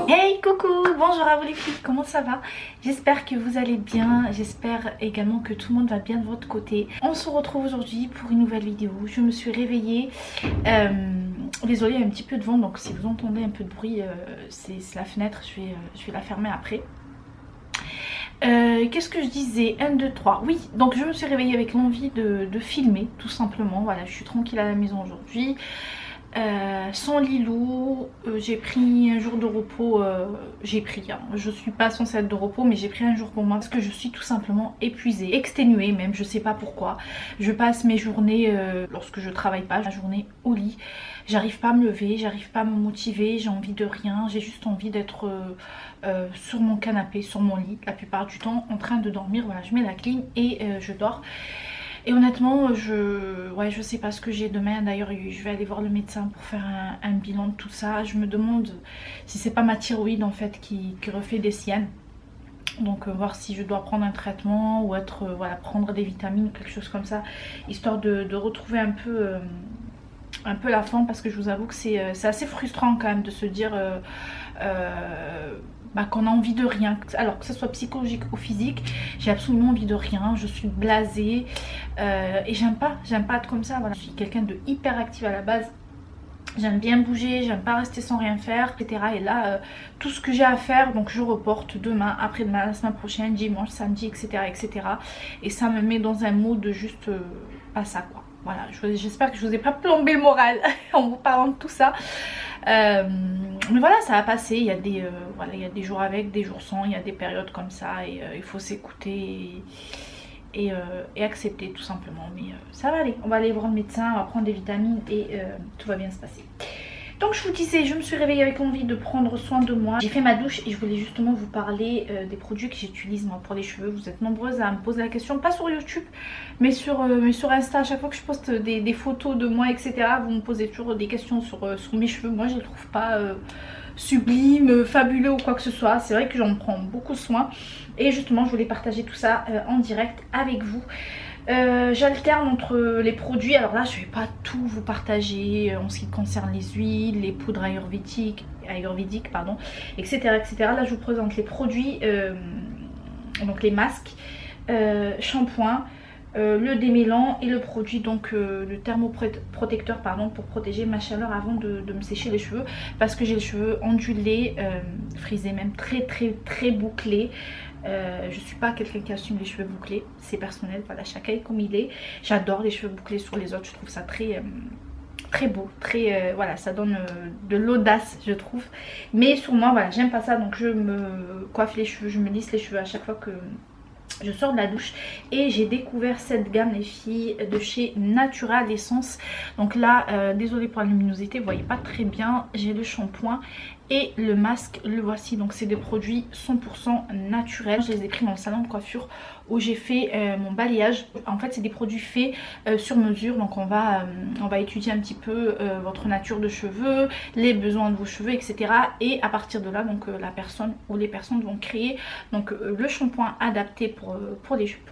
Hey coucou, bonjour à vous les filles, comment ça va? J'espère que vous allez bien, j'espère également que tout le monde va bien de votre côté. On se retrouve aujourd'hui pour une nouvelle vidéo. Je me suis réveillée, désolée il y a un petit peu de vent, donc si vous entendez un peu de bruit, c'est la fenêtre, je vais la fermer après. Qu'est-ce que je disais? 1, 2, 3. Oui, donc je me suis réveillée avec l'envie de filmer tout simplement. Voilà, je suis tranquille à la maison aujourd'hui. Sans Lilou, j'ai pris un jour de repos, je suis pas censée être de repos mais j'ai pris un jour pour moi parce que je suis tout simplement épuisée, exténuée même, je sais pas pourquoi. Je passe mes journées, lorsque je travaille pas, ma journée au lit, j'arrive pas à me lever, j'arrive pas à me motiver, j'ai envie de rien, j'ai juste envie d'être sur mon canapé, sur mon lit la plupart du temps en train de dormir. Voilà, je mets la clim et je dors. Et honnêtement, je sais pas ce que j'ai demain. D'ailleurs, je vais aller voir le médecin pour faire un bilan de tout ça. Je me demande si c'est pas ma thyroïde en fait qui refait des siennes. Donc voir si je dois prendre un traitement ou voilà, prendre des vitamines, quelque chose comme ça, histoire de retrouver un peu la forme, parce que je vous avoue que c'est assez frustrant quand même de se dire qu'on a envie de rien, alors que ce soit psychologique ou physique. J'ai absolument envie de rien, je suis blasée et j'aime pas être comme ça. Voilà, je suis quelqu'un de hyper active à la base, j'aime bien bouger, j'aime pas rester sans rien faire, etc. Et là tout ce que j'ai à faire, donc je reporte demain, après-demain, la semaine prochaine, dimanche, samedi, etc., et ça me met dans un mood de juste pas ça quoi. Voilà, j'espère que je vous ai pas plombé le moral en vous parlant de tout ça. Mais voilà, ça va passer. Il y a des jours avec, des jours sans, il y a des périodes comme ça et il faut s'écouter et accepter tout simplement. Mais ça va aller, on va aller voir le médecin, on va prendre des vitamines et tout va bien se passer. Donc je vous disais, je me suis réveillée avec l'envie de prendre soin de moi. J'ai fait ma douche et je voulais justement vous parler des produits que j'utilise moi pour les cheveux. Vous êtes nombreuses à me poser la question, pas sur YouTube, mais sur Insta. À chaque fois que je poste des photos de moi, etc., vous me posez toujours des questions sur mes cheveux. Moi je les trouve pas sublimes, fabuleux ou quoi que ce soit. C'est vrai que j'en prends beaucoup soin. Et justement je voulais partager tout ça en direct avec vous. J'alterne entre les produits. Alors là je vais pas tout vous partager en ce qui concerne les huiles, les poudres ayurvédiques pardon, etc., Là je vous présente les produits, donc les masques, shampoing, le démêlant et le produit, donc le thermoprotecteur pardon, pour protéger ma chaleur avant de me sécher les cheveux, parce que j'ai les cheveux ondulés, frisés, même très bouclés. Je suis pas quelqu'un qui assume les cheveux bouclés, c'est personnel, voilà, chacun est comme il est. J'adore les cheveux bouclés sur les autres, je trouve ça très beau, voilà, ça donne de l'audace je trouve. Mais sur moi, voilà, j'aime pas ça, donc je me coiffe les cheveux, je me lisse les cheveux à chaque fois que je sors de la douche. Et j'ai découvert cette gamme les filles de chez Natural Essence. Donc là désolée pour la luminosité, vous voyez pas très bien. J'ai le shampoing et le masque, le voici. Donc c'est des produits 100% naturels. Je les ai pris dans le salon de coiffure où j'ai fait mon balayage. En fait c'est des produits faits sur mesure. Donc on va étudier un petit peu votre nature de cheveux, les besoins de vos cheveux, etc. Et à partir de là, donc la personne ou les personnes vont créer donc le shampoing adapté pour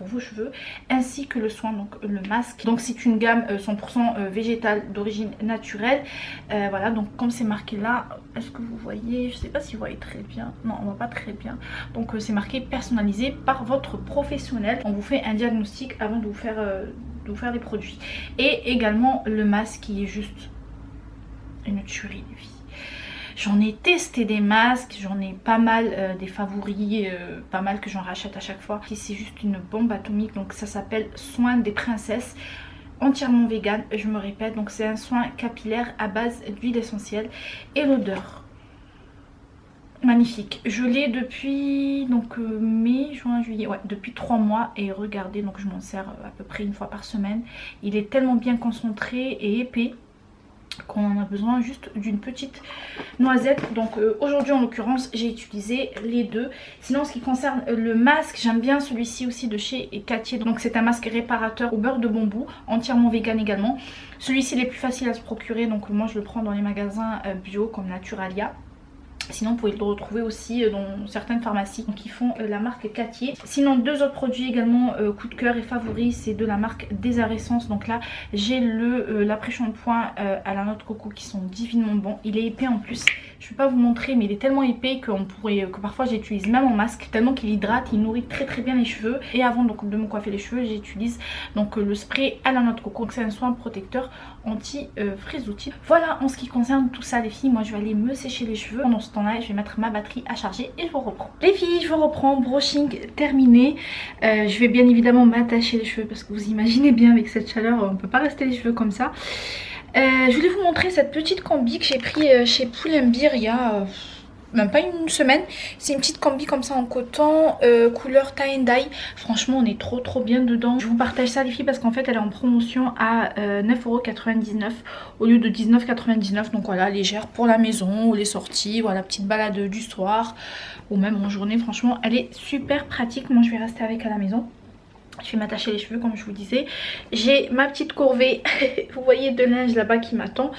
vos cheveux, ainsi que le soin, donc le masque. Donc c'est une gamme 100% végétale d'origine naturelle. Voilà, donc comme c'est marqué là, est-ce que vous voyez? Je sais pas si vous voyez très bien. Non, on voit pas très bien. Donc c'est marqué personnalisé par votre professionnel. On vous fait un diagnostic avant de vous faire les produits. Et également le masque qui est juste une tuerie les filles. J'en ai testé des masques, j'en ai pas mal des favoris, pas mal que j'en rachète à chaque fois. C'est juste une bombe atomique, donc ça s'appelle Soin des princesses, entièrement vegan, je me répète. Donc c'est un soin capillaire à base d'huile essentielle et l'odeur magnifique. Je l'ai depuis donc mai, juin, juillet, ouais, depuis 3 mois. Et regardez, donc je m'en sers à peu près une fois par semaine. Il est tellement bien concentré et épais qu'on en a besoin juste d'une petite noisette. Donc aujourd'hui en l'occurrence j'ai utilisé les deux. Sinon en ce qui concerne le masque, j'aime bien celui-ci aussi de chez Cartier. Donc c'est un masque réparateur au beurre de bambou, entièrement vegan également. Celui-ci il est plus facile à se procurer, donc moi je le prends dans les magasins bio comme Naturalia. Sinon vous pouvez le retrouver aussi dans certaines pharmacies qui font la marque Cartier. Sinon deux autres produits également coup de cœur et favoris, c'est de la marque Essence. Donc là j'ai l'après-shampoing à la noix de coco qui sont divinement bons. Il est épais en plus, Je vais pas vous montrer, mais il est tellement épais que parfois j'utilise même en masque, tellement qu'il hydrate, il nourrit très bien les cheveux. Et avant donc de me coiffer les cheveux, j'utilise donc le spray à la noix de coco. C'est un soin protecteur anti-frisoutis. Voilà en ce qui concerne tout ça les filles. Moi je vais aller me sécher les cheveux. Pendant ce temps là je vais mettre ma batterie à charger et je vous reprends. Les filles, je vous reprends, brushing terminé. Je vais bien évidemment m'attacher les cheveux parce que vous imaginez bien avec cette chaleur on peut pas rester les cheveux comme ça. Je voulais vous montrer cette petite combi que j'ai pris chez Pull&Bear il y a même pas une semaine. C'est une petite combi comme ça en coton, couleur tie and dye. Franchement on est trop bien dedans. Je vous partage ça les filles parce qu'en fait elle est en promotion à 9,99€ au lieu de 19,99€. Donc voilà, légère pour la maison ou les sorties, voilà, petite balade du soir ou même en journée. Franchement elle est super pratique. Moi je vais rester avec à la maison. Je vais m'attacher les cheveux comme je vous disais. J'ai ma petite corvée, vous voyez, de linge là-bas qui m'attend.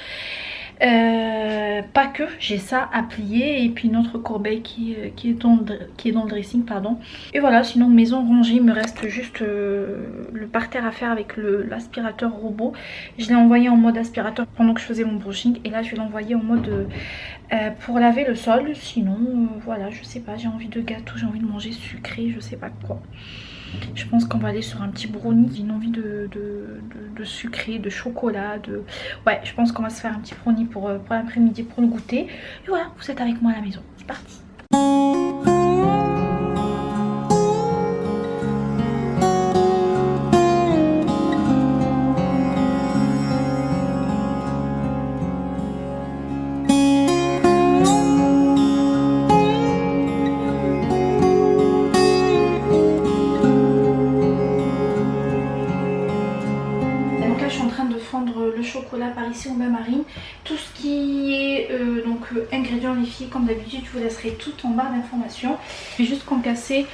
Pas que, j'ai ça à plier et puis une autre corbeille qui est dans le dressing, pardon. Et voilà, sinon maison rangée, il me reste juste le parterre à faire avec l'aspirateur robot. Je l'ai envoyé en mode aspirateur pendant que je faisais mon brushing et là je vais l'envoyer en mode pour laver le sol. Sinon voilà, je sais pas, j'ai envie de gâteau, j'ai envie de manger sucré, je sais pas quoi. Je pense qu'on va aller sur un petit brownie. J'ai une envie de sucré, de chocolat, ouais, je pense qu'on va se faire un petit brownie pour l'après-midi pour le goûter. Et voilà, vous êtes avec moi à la maison. C'est parti. Le chocolat par ici au bain-marine, tout ce qui est ingrédients les filles, comme d'habitude je vous laisserai tout en barre d'informations. Je vais juste concasser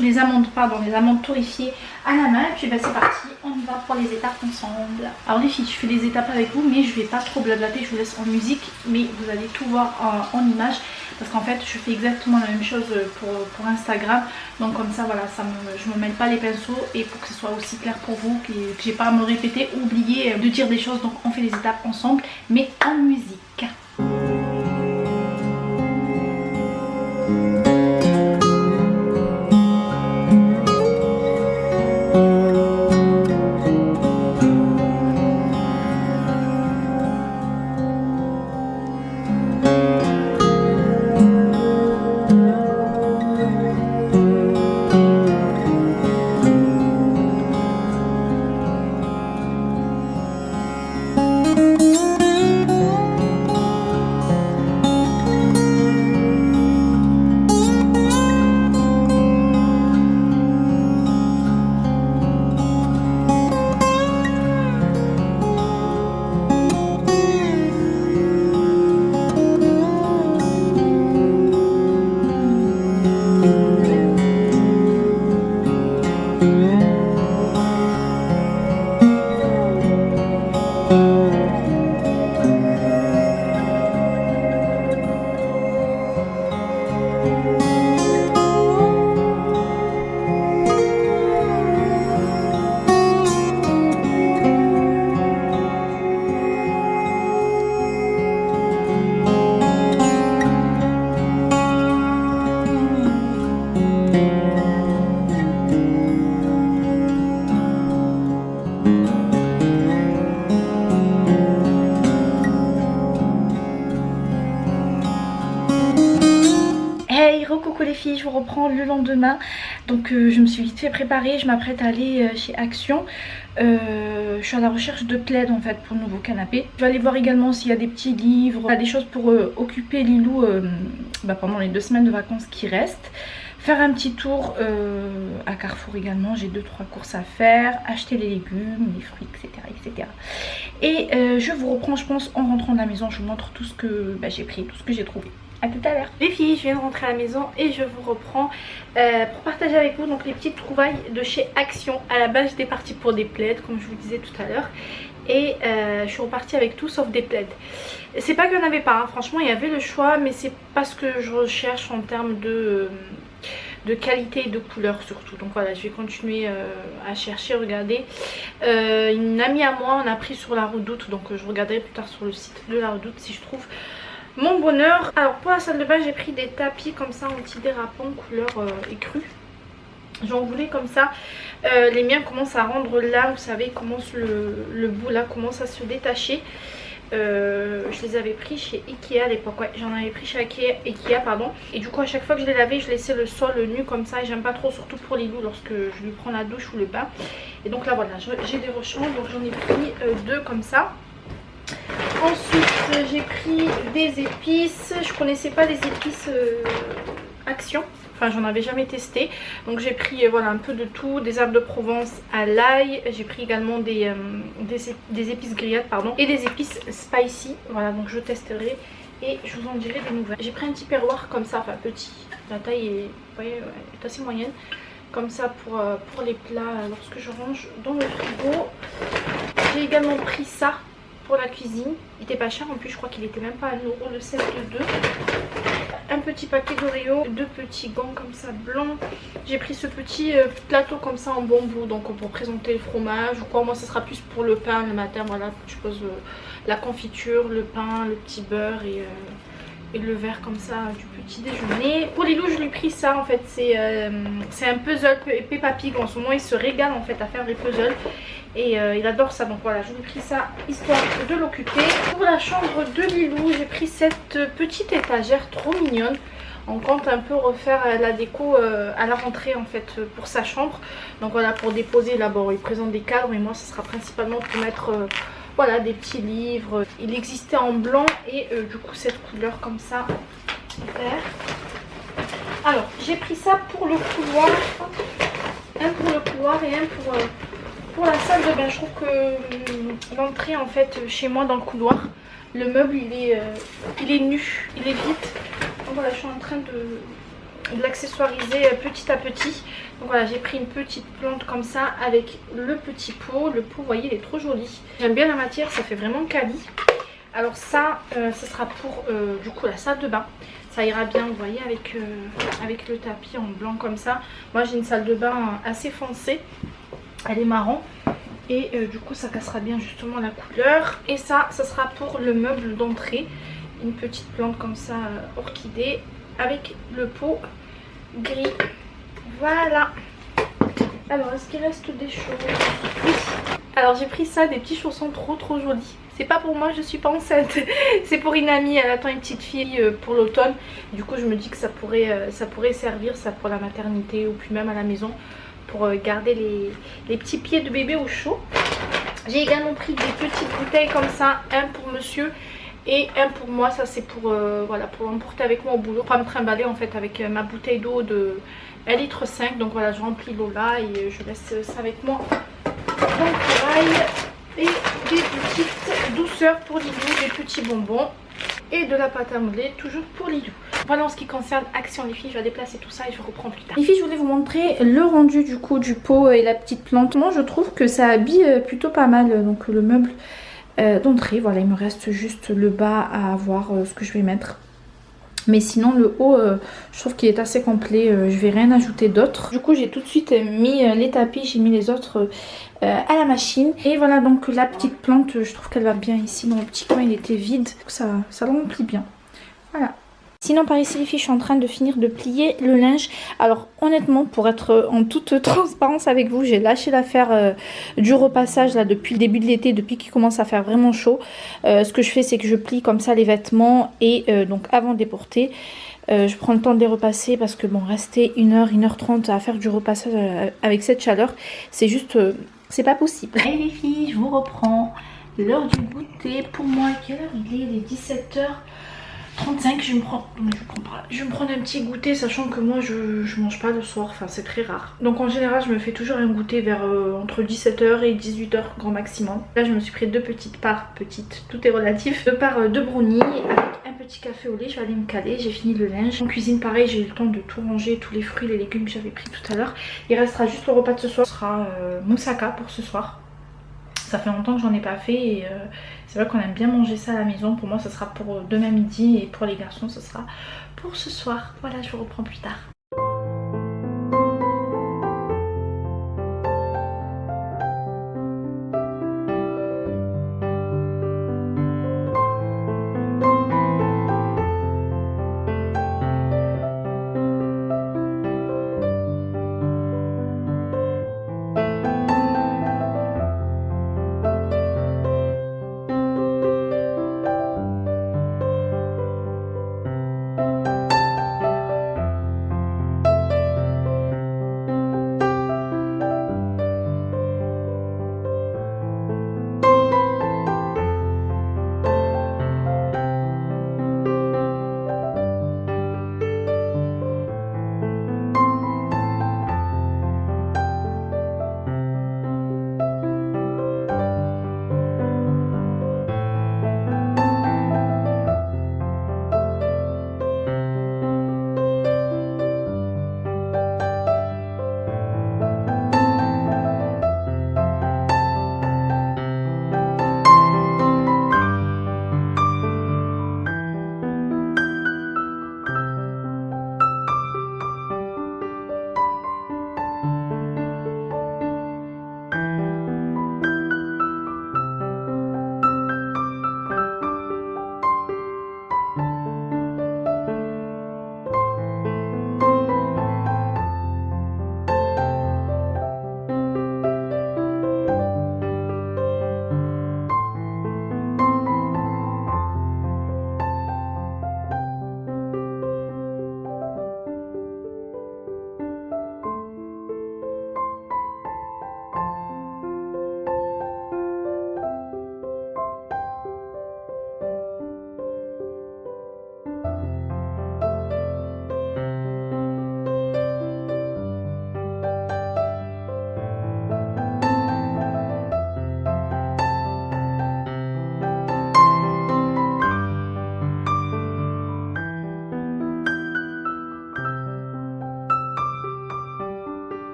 les amandes torréfiées à la main et puis bah, c'est parti, on y va pour les étapes ensemble. Alors les filles, je fais les étapes avec vous mais je vais pas trop blablater, je vous laisse en musique mais vous allez tout voir en images parce qu'en fait je fais exactement la même chose pour Instagram, donc comme ça voilà, je me mêle pas les pinceaux et pour que ce soit aussi clair pour vous, que j'ai pas à me répéter, oublier de dire des choses, donc on fait les étapes ensemble mais en musique. Coucou les filles, je vous reprends le lendemain. Donc je me suis vite fait préparer, je m'apprête à aller chez Action. Je suis à la recherche de plaids en fait pour le nouveau canapé. Je vais aller voir également s'il y a des petits livres, des choses pour occuper Lilou pendant les 2 semaines de vacances qui restent. Faire un petit tour à Carrefour également, j'ai 2-3 courses à faire, acheter les légumes, les fruits, etc. Et je vous reprends je pense en rentrant de la maison, je vous montre tout ce que j'ai pris, tout ce que j'ai trouvé. A tout à l'heure. Les filles, je viens de rentrer à la maison et je vous reprends pour partager avec vous donc les petites trouvailles de chez Action. À la base j'étais partie pour des plaids comme je vous disais tout à l'heure. Et je suis repartie avec tout sauf des plaids. C'est pas qu'il n'y en avait pas, hein. Franchement il y avait le choix mais c'est pas ce que je recherche en termes de qualité et de couleur surtout. Donc voilà, je vais continuer à chercher, regarder. Une amie à moi on a pris sur la Redoute, donc je regarderai plus tard sur le site de la Redoute si je trouve mon bonheur. Alors pour la salle de bain j'ai pris des tapis comme ça anti-dérapant couleur écrue. J'en voulais comme ça. Les miens commencent à rendre là, vous savez, commence le bout là commence à se détacher. Je les avais pris chez Ikea à l'époque, ouais, j'en avais pris chez Ikea pardon. Et du coup à chaque fois que je les lavais je laissais le sol nu comme ça, et j'aime pas trop, surtout pour Lilou lorsque je lui prends la douche ou le bain. Et donc là voilà, j'ai des rechanges, donc j'en ai pris deux comme ça. Ensuite j'ai pris des épices, je connaissais pas les épices Action. Enfin j'en avais jamais testé, donc j'ai pris voilà un peu de tout, des herbes de Provence à l'ail, j'ai pris également des épices grillades pardon, et des épices spicy, voilà donc je testerai et je vous en dirai des nouvelles. J'ai pris un petit perroir comme ça, enfin petit, la taille est, vous voyez, est assez moyenne, comme ça pour les plats lorsque je range dans le frigo. J'ai également pris ça pour la cuisine, il était pas cher en plus, je crois qu'il était même pas à 1 € le set de 2. Un petit paquet d'Oreo, 2 petits gants comme ça blancs. J'ai pris ce petit plateau comme ça en bambou, donc pour présenter le fromage ou quoi. Moi ça sera plus pour le pain le matin, voilà, je pose la confiture, le pain, le petit beurre et le verre comme ça du petit déjeuner. Pour Lilou je lui ai pris ça en fait, c'est un puzzle Peppa Pig, en ce moment il se régale en fait à faire des puzzles. Et il adore ça, donc voilà, je lui ai pris ça histoire de l'occuper. Pour la chambre de Lilou, j'ai pris cette petite étagère trop mignonne. On compte un peu refaire la déco à la rentrée en fait pour sa chambre. Donc voilà, pour déposer là, bon, il présente des cadres, mais moi ce sera principalement pour mettre voilà, des petits livres. Il existait en blanc et du coup cette couleur comme ça, vert. Alors j'ai pris ça pour le couloir, un pour le couloir et un pour la salle de bain. Je trouve que l'entrée en fait chez moi dans le couloir, le meuble il est nu, il est vide. Donc voilà, je suis en train de l'accessoiriser petit à petit. Donc voilà, j'ai pris une petite plante comme ça avec le petit pot. Le pot, vous voyez, il est trop joli. J'aime bien la matière, ça fait vraiment quali. Alors ça, ce sera pour du coup la salle de bain. Ça ira bien, vous voyez, avec le tapis en blanc comme ça. Moi j'ai une salle de bain assez foncée. Elle est marron et du coup ça cassera bien justement la couleur. Et ça sera pour le meuble d'entrée, une petite plante comme ça orchidée avec le pot gris. Voilà. Alors est-ce qu'il reste des choses? Oui. Alors j'ai pris ça, des petits chaussons trop jolis. C'est pas pour moi, je suis pas enceinte. C'est pour une amie, elle attend une petite fille pour l'automne. Du coup je me dis que ça pourrait servir ça pour la maternité ou puis même à la maison, pour garder les petits pieds de bébé au chaud. J'ai également pris des petites bouteilles comme ça, un pour monsieur et un pour moi. Ça c'est pour voilà, pour l'emporter avec moi au boulot, pas me trimballer en fait avec ma bouteille d'eau de 1,5 litre. Donc voilà, je remplis l'eau là et je laisse ça avec moi dans le travail. Et des petites douceurs pour Lilou, des petits bonbons et de la pâte à modeler toujours pour Lilou. Voilà en ce qui concerne Action les filles, je vais déplacer tout ça et je reprends plus tard. Les filles, je voulais vous montrer le rendu du coup du pot et la petite plante. Moi je trouve que ça habille plutôt pas mal donc le meuble d'entrée. Voilà, il me reste juste le bas à voir ce que je vais mettre. Mais sinon le haut je trouve qu'il est assez complet, je vais rien ajouter d'autre. Du coup j'ai tout de suite mis les tapis, j'ai mis les autres à la machine. Et voilà donc la petite plante, je trouve qu'elle va bien ici dans le petit coin, il était vide. Ça le remplit bien. Voilà. Sinon par ici les filles, je suis en train de finir de plier le linge. Alors honnêtement, pour être en toute transparence avec vous, j'ai lâché l'affaire du repassage là depuis le début de l'été, depuis qu'il commence à faire vraiment chaud. Ce que je fais c'est que je plie comme ça les vêtements et donc avant de les porter, je prends le temps de les repasser parce que bon, rester 1h, 1h30 à faire du repassage avec cette chaleur, c'est juste, c'est pas possible. Allez les filles, je vous reprends l'heure du goûter. Pour moi, quelle heure il est? Il est 17h35, je vais me prendre un petit goûter, sachant que moi je mange pas le soir, enfin c'est très rare. Donc en général je me fais toujours un goûter vers entre 17h et 18h grand maximum. Là je me suis pris 2 petites parts, tout est relatif, 2 parts de brownie avec un petit café au lait. Je vais aller me caler, j'ai fini le linge. En cuisine pareil, j'ai eu le temps de tout ranger, tous les fruits, les légumes que j'avais pris tout à l'heure. Il restera juste le repas de ce soir, ce sera moussaka pour ce soir. Ça fait longtemps que j'en ai pas fait et c'est vrai qu'on aime bien manger ça à la maison. Pour moi ça sera pour demain midi et pour les garçons ce sera pour ce soir. Voilà, je vous reprends plus tard.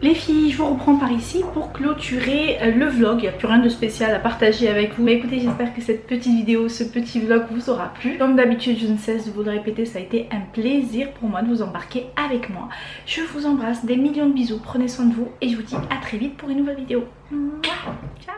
Les filles, je vous reprends par ici pour clôturer le vlog. Il n'y a plus rien de spécial à partager avec vous. Mais écoutez, j'espère que cette petite vidéo, ce petit vlog vous aura plu. Comme d'habitude, je ne cesse de vous le répéter, ça a été un plaisir pour moi de vous embarquer avec moi. Je vous embrasse, des millions de bisous, prenez soin de vous et je vous dis à très vite pour une nouvelle vidéo. Ciao.